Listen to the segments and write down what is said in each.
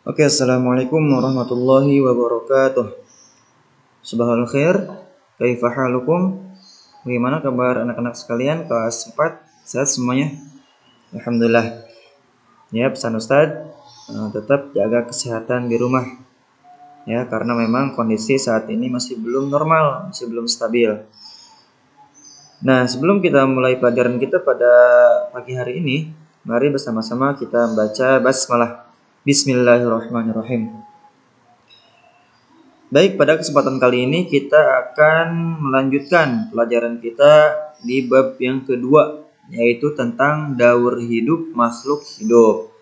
Oke, assalamualaikum warahmatullahi wabarakatuh. Subhanal khair, kaifa halukum? Bagaimana kabar anak-anak sekalian kelas 4? Sehat semuanya? Alhamdulillah. Ya, pesan Ustadz, tetap jaga kesehatan di rumah. Ya, karena memang kondisi saat ini masih belum normal, masih belum stabil. Nah, sebelum kita mulai pelajaran kita pada pagi hari ini, mari bersama-sama kita baca basmalah. Bismillahirrahmanirrahim. Baik, pada kesempatan kali ini kita akan melanjutkan pelajaran kita di bab yang kedua, yaitu tentang daur hidup makhluk hidup.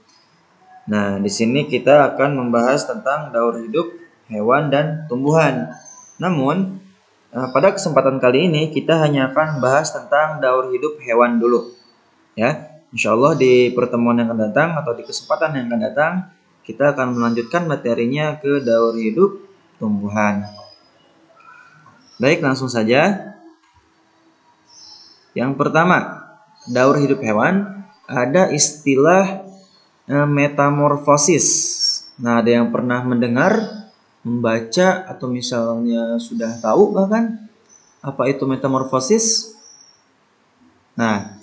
Nah, di sini kita akan membahas tentang daur hidup hewan dan tumbuhan. Namun, pada kesempatan kali ini kita hanya akan bahas tentang daur hidup hewan dulu. Ya, insya Allah di pertemuan yang akan datang atau di kesempatan yang akan datang, kita akan melanjutkan materinya ke daur hidup tumbuhan. Baik, langsung saja. Yang pertama, daur hidup hewan, ada istilah metamorfosis. Nah, ada yang pernah mendengar, membaca, atau misalnya sudah tahu bahkan apa itu metamorfosis? Nah,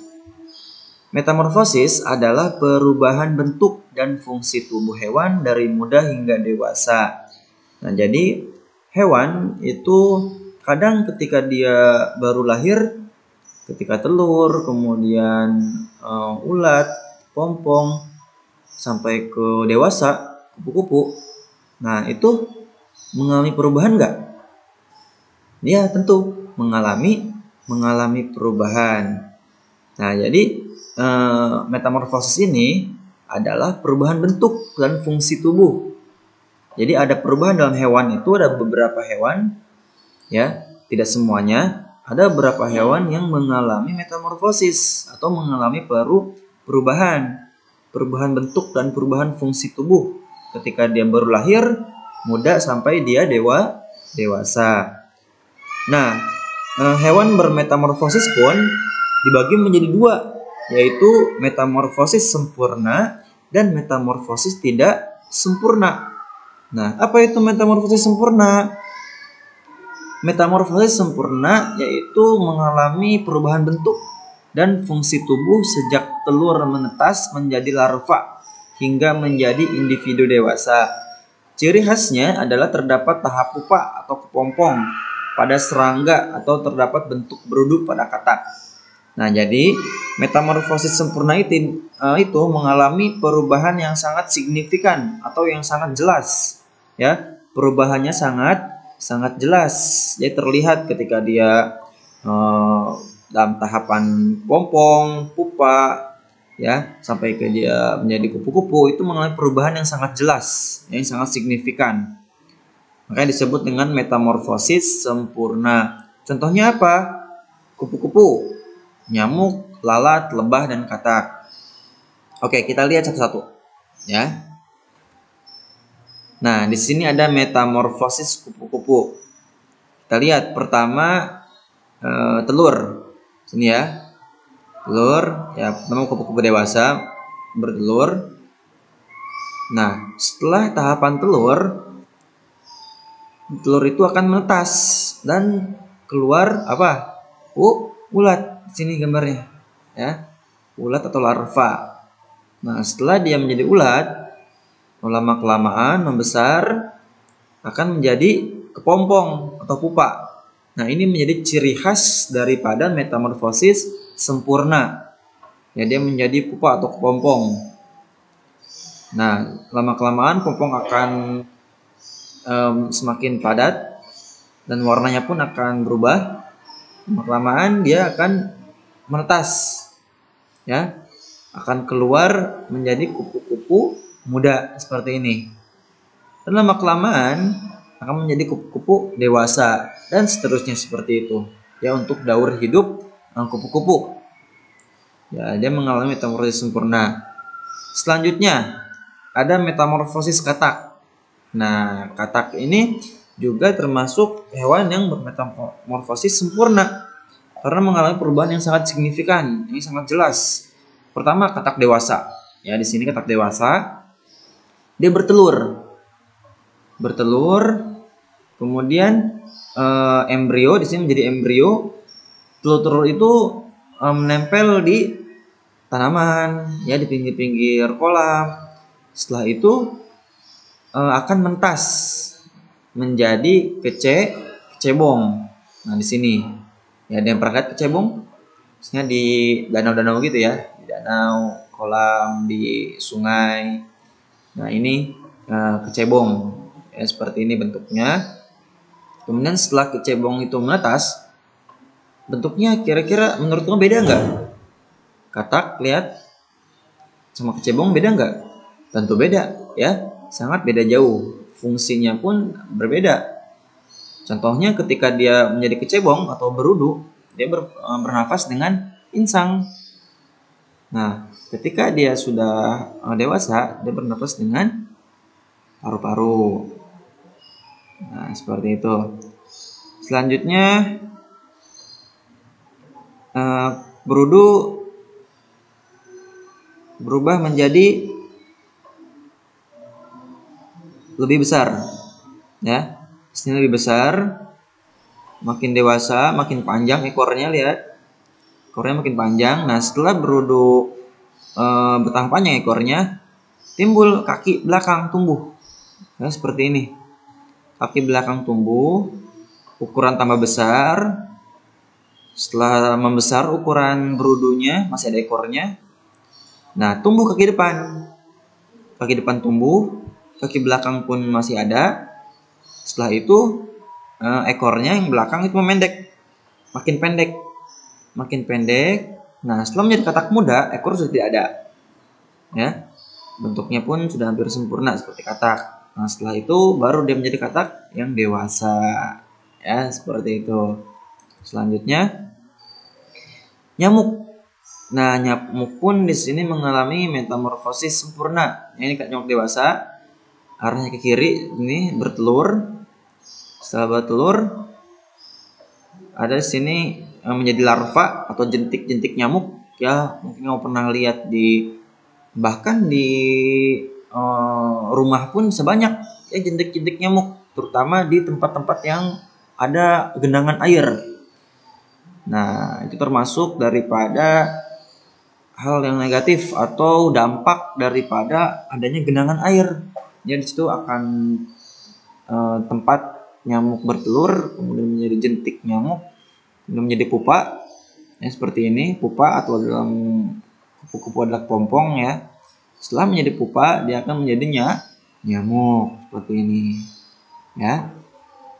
metamorfosis adalah perubahan bentuk dan fungsi tubuh hewan dari muda hingga dewasa. Nah, jadi hewan itu kadang ketika dia baru lahir, ketika telur, kemudian ulat, pompong, sampai ke dewasa, kupu-kupu. Nah, itu mengalami perubahan nggak? Dia tentu mengalami perubahan. Nah, jadi metamorfosis ini adalah perubahan bentuk dan fungsi tubuh. Jadi ada perubahan dalam hewan itu, ada beberapa hewan, ya, tidak semuanya. Ada beberapa hewan yang mengalami metamorfosis atau mengalami perubahan bentuk dan perubahan fungsi tubuh ketika dia baru lahir, muda sampai dia dewasa. Nah, hewan bermetamorfosis pun dibagi menjadi dua, yaitu metamorfosis sempurna dan metamorfosis tidak sempurna. Nah, apa itu metamorfosis sempurna? Metamorfosis sempurna yaitu mengalami perubahan bentuk dan fungsi tubuh sejak telur menetas menjadi larva hingga menjadi individu dewasa. Ciri khasnya adalah terdapat tahap pupa atau kepompong pada serangga atau terdapat bentuk berudu pada katak. Nah, jadi metamorfosis sempurna itu mengalami perubahan yang sangat signifikan atau yang sangat jelas. Ya, perubahannya sangat jelas. Jadi terlihat ketika dia dalam tahapan pompong, pupa, ya, sampai ke dia menjadi kupu-kupu, itu mengalami perubahan yang sangat jelas, yang sangat signifikan. Makanya disebut dengan metamorfosis sempurna. Contohnya apa? Kupu-kupu, nyamuk, lalat, lebah, dan katak. Oke, kita lihat satu-satu, ya. Nah, di sini ada metamorfosis kupu-kupu. Kita lihat pertama telur. Sini ya. Telur, ya, pertama kupu-kupu dewasa bertelur. Nah, setelah tahapan telur itu akan menetas dan keluar apa? Ulat. Sini gambarnya, ya. Ulat atau larva. Nah, setelah dia menjadi ulat, lama-kelamaan membesar akan menjadi kepompong atau pupa. Nah, ini menjadi ciri khas daripada metamorfosis sempurna. Ya, dia menjadi pupa atau kepompong. Nah, lama-kelamaan pompong akan semakin padat dan warnanya pun akan berubah. Lama-kelamaan dia akan menetas, ya, akan keluar menjadi kupu-kupu muda seperti ini. Dan lama-kelamaan akan menjadi kupu-kupu dewasa dan seterusnya seperti itu. Ya, untuk daur hidup kupu-kupu. Ya, dia mengalami metamorfosis sempurna. Selanjutnya ada metamorfosis katak. Nah, katak ini juga termasuk hewan yang bermetamorfosis sempurna karena mengalami perubahan yang sangat signifikan, ini sangat jelas. Pertama, katak dewasa. Ya, di sini katak dewasa dia bertelur. Kemudian embrio di sini menjadi embrio. Telur-telur itu menempel di tanaman, ya, di pinggir-pinggir kolam. Setelah itu akan mentas menjadi kecebong. Nah, di sini ya, ada yang pernah lihat kecebong? Misalnya di danau-danau gitu ya, di danau, kolam, di sungai. Nah, ini kecebong, ya, seperti ini bentuknya. Kemudian setelah kecebong itu menetas, bentuknya kira-kira menurut kamu beda nggak? Katak, lihat, sama kecebong beda nggak? Tentu beda, ya, sangat beda jauh. Fungsinya pun berbeda. Contohnya ketika dia menjadi kecebong atau berudu, dia bernafas dengan insang. Nah, ketika dia sudah dewasa, dia bernafas dengan paru-paru. Nah, seperti itu. Selanjutnya, berudu berubah menjadi lebih besar, ya. Sini lebih besar, makin dewasa, makin panjang ekornya, lihat. Ekornya makin panjang. Nah, setelah berudu bertambah panjang ekornya, timbul kaki belakang tumbuh. Ya, seperti ini. Kaki belakang tumbuh, ukuran tambah besar. Setelah membesar ukuran berudunya, masih ada ekornya. Nah, tumbuh kaki depan. Kaki depan tumbuh, kaki belakang pun masih ada. Setelah itu ekornya yang belakang itu memendek, makin pendek. Nah, setelah menjadi katak muda, ekor sudah tidak ada, ya. Bentuknya pun sudah hampir sempurna seperti katak. Nah, setelah itu baru dia menjadi katak yang dewasa, ya, seperti itu. Selanjutnya, nyamuk. Nah, nyamuk pun di sini mengalami metamorfosis sempurna. Ini nyamuk dewasa, arahnya ke kiri, ini bertelur. Setelah bertelur, ada di sini menjadi larva atau jentik-jentik nyamuk, ya. Mungkin kamu pernah lihat bahkan di rumah pun sebanyak, ya, jentik-jentik nyamuk, terutama di tempat-tempat yang ada genangan air. Nah, itu termasuk daripada hal yang negatif atau dampak daripada adanya genangan air. Jadi di situ akan tempat nyamuk bertelur, kemudian menjadi jentik nyamuk, kemudian menjadi pupa, ya, seperti ini. Pupa atau dalam kupu-kupu adalah kepompong, ya. Setelah menjadi pupa, dia akan menjadi nyamuk seperti ini, ya.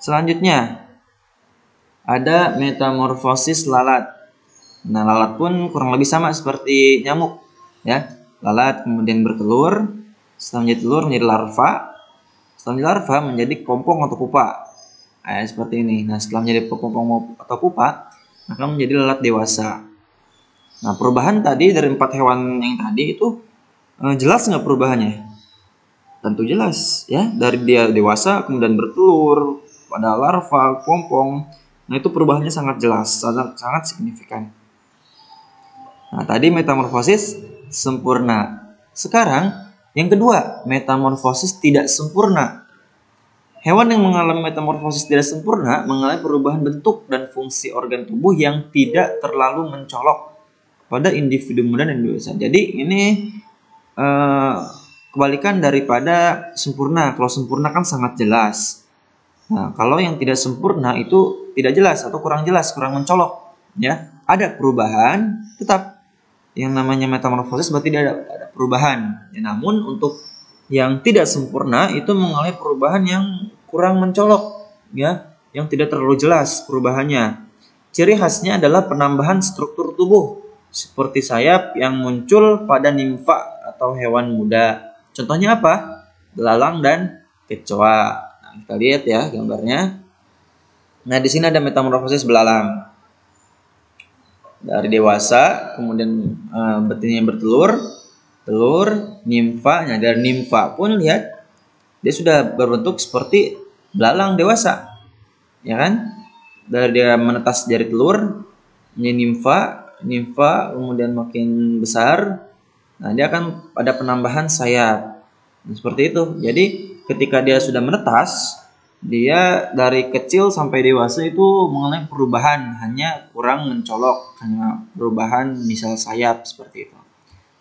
Selanjutnya ada metamorfosis lalat. Nah, lalat pun kurang lebih sama seperti nyamuk, ya. Lalat kemudian bertelur, setelah menjadi telur menjadi larva, setelah menjadi larva menjadi kepompong atau pupa. Seperti ini. Nah, setelah menjadi kepompong atau pupa, akan menjadi lalat dewasa. Nah, perubahan tadi dari 4 hewan yang tadi itu jelas nggak perubahannya? Tentu jelas, ya. Dari dia dewasa kemudian bertelur pada larva, kepompong. Nah, itu perubahannya sangat jelas, sangat signifikan. Nah, tadi metamorfosis sempurna. Sekarang yang kedua, metamorfosis tidak sempurna. Hewan yang mengalami metamorfosis tidak sempurna mengalami perubahan bentuk dan fungsi organ tubuh yang tidak terlalu mencolok pada individu muda dan dewasa. Jadi ini kebalikan daripada sempurna. Kalau sempurna kan sangat jelas. Nah, kalau yang tidak sempurna itu tidak jelas atau kurang jelas, kurang mencolok, ya. Ada perubahan, tetap yang namanya metamorfosis berarti tidak ada perubahan. Ya, namun untuk yang tidak sempurna itu mengalami perubahan yang kurang mencolok, ya, yang tidak terlalu jelas perubahannya. Ciri khasnya adalah penambahan struktur tubuh seperti sayap yang muncul pada nimfa atau hewan muda. Contohnya apa? Belalang dan kecoa. Nah, kita lihat ya gambarnya. Nah, di sini ada metamorfosis belalang. Dari dewasa, kemudian betinanya bertelur, nimfa. Nah, dari nimfa pun lihat dia sudah berbentuk seperti belalang dewasa, ya kan? Dari dia menetas dari telur menjadi nimfa kemudian makin besar. Nah, dia akan ada penambahan sayap. Nah, seperti itu. Jadi ketika dia sudah menetas, dia dari kecil sampai dewasa itu mengalami perubahan, hanya kurang mencolok, hanya perubahan misal sayap seperti itu.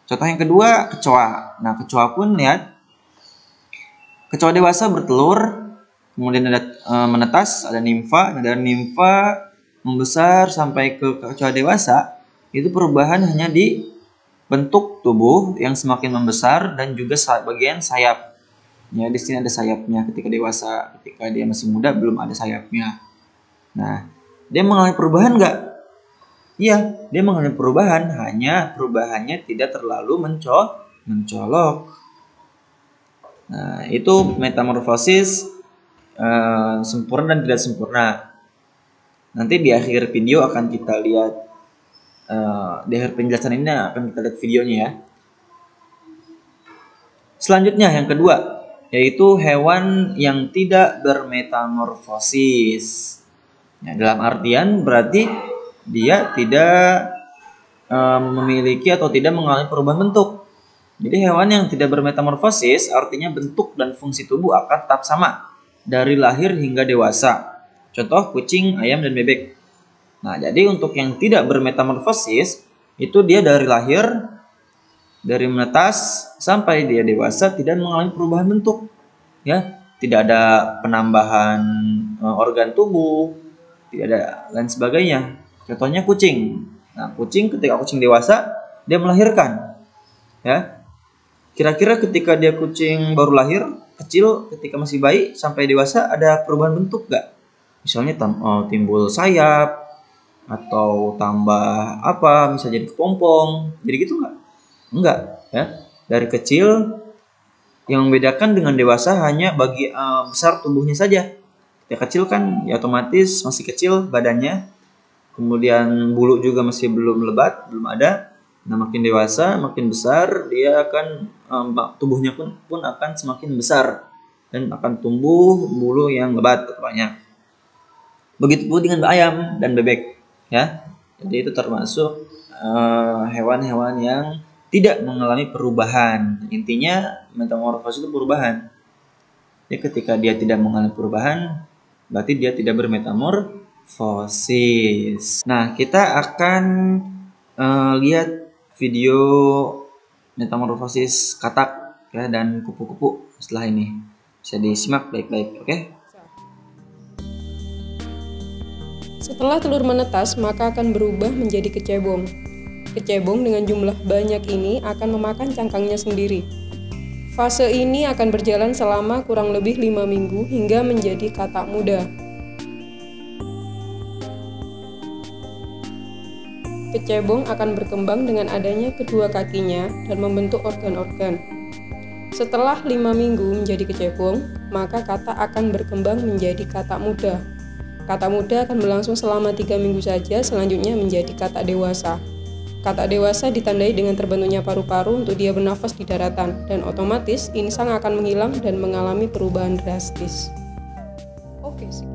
Contoh yang kedua, kecoa. Nah, kecoa pun lihat, kecoa dewasa bertelur, kemudian ada menetas, ada nimfa. Nah, dari nimfa membesar sampai ke kecoa dewasa, itu perubahan hanya di bentuk tubuh yang semakin membesar dan juga bagian sayap. Ya, di sini ada sayapnya ketika dewasa. Ketika dia masih muda belum ada sayapnya. Nah, dia mengalami perubahan nggak? Iya, dia mengalami perubahan, hanya perubahannya tidak terlalu mencolok. Nah, itu metamorfosis sempurna dan tidak sempurna. Nanti di akhir video akan kita lihat, di akhir penjelasan ini akan kita lihat videonya ya. Selanjutnya yang kedua, yaitu hewan yang tidak bermetamorfosis. Nah, dalam artian berarti dia tidak memiliki atau tidak mengalami perubahan bentuk. Jadi hewan yang tidak bermetamorfosis artinya bentuk dan fungsi tubuh akan tetap sama dari lahir hingga dewasa. Contoh kucing, ayam, dan bebek. Nah, jadi untuk yang tidak bermetamorfosis itu dia dari lahir, dari menetas sampai dia dewasa tidak mengalami perubahan bentuk. Ya, tidak ada penambahan organ tubuh, tidak ada lain sebagainya. Contohnya kucing. Nah, kucing ketika kucing dewasa dia melahirkan. Ya. Kira-kira ketika dia kucing baru lahir, kecil, ketika masih bayi sampai dewasa ada perubahan bentuk gak? Misalnya timbul sayap atau tambah apa, misalnya jadi kepompong, jadi gitu nggak? Enggak, ya. Dari kecil yang membedakan dengan dewasa hanya besar tubuhnya saja. Ketika kecil kan ya otomatis masih kecil badannya, kemudian bulu juga masih belum lebat, belum ada. Nah, makin dewasa, makin besar, dia akan tubuhnya pun akan semakin besar dan akan tumbuh bulu yang lebat banyak. Begitu pula dengan ayam dan bebek, ya. Jadi itu termasuk hewan-hewan yang tidak mengalami perubahan. Intinya metamorfosis itu perubahan. Jadi ketika dia tidak mengalami perubahan, berarti dia tidak bermetamorfosis. Nah, kita akan lihat video metamorfosis katak ya, dan kupu-kupu setelah ini. Bisa disimak baik-baik, oke? Setelah telur menetas, maka akan berubah menjadi kecebong. Kecebong dengan jumlah banyak ini akan memakan cangkangnya sendiri. Fase ini akan berjalan selama kurang lebih 5 minggu hingga menjadi katak muda. Kecebong akan berkembang dengan adanya kedua kakinya dan membentuk organ-organ. Setelah 5 minggu menjadi kecebong, maka katak akan berkembang menjadi katak muda. Katak muda akan berlangsung selama 3 minggu saja, selanjutnya menjadi katak dewasa. Katak dewasa ditandai dengan terbentuknya paru-paru untuk dia bernafas di daratan, dan otomatis insang akan menghilang dan mengalami perubahan drastis. Oke, sekian.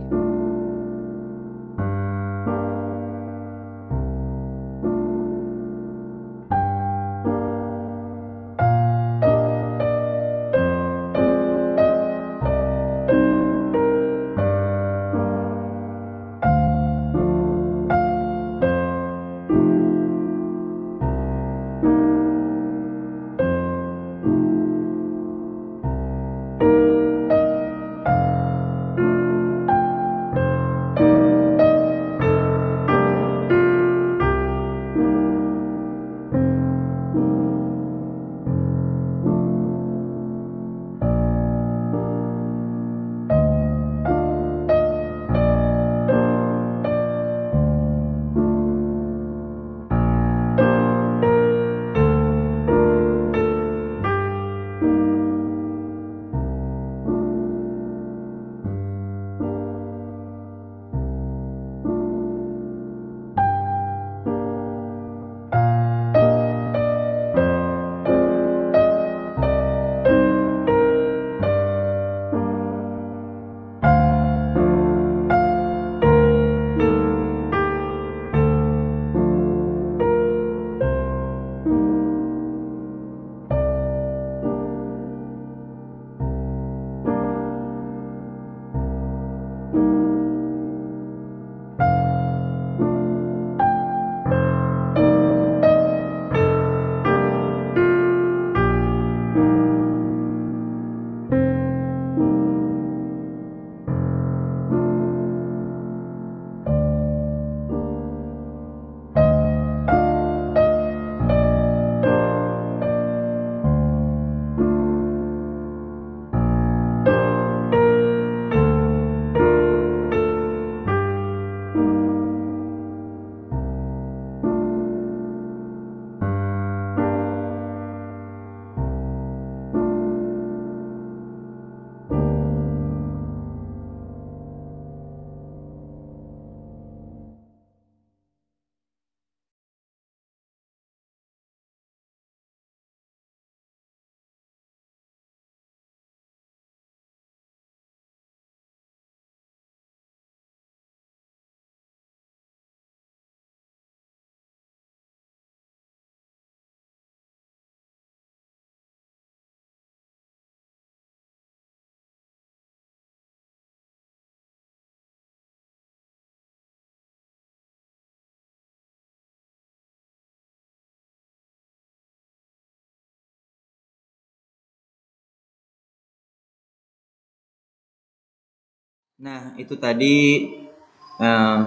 Nah, itu tadi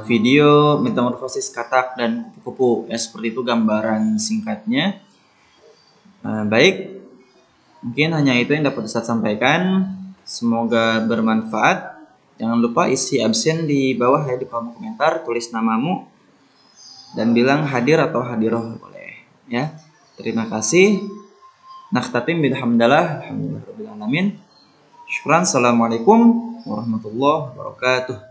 video metamorfosis katak dan kupu-kupu. Ya, seperti itu gambaran singkatnya. Baik, mungkin hanya itu yang dapat Ustaz sampaikan. Semoga bermanfaat. Jangan lupa isi absen di bawah ya, di kolom komentar, tulis namamu dan bilang hadir atau hadiroh boleh ya. Terima kasih. Nakhtatim bilhamdalillah, alhamdulillahirabbil alamin. Syukran. Assalamualaikum warahmatullahi wabarakatuh.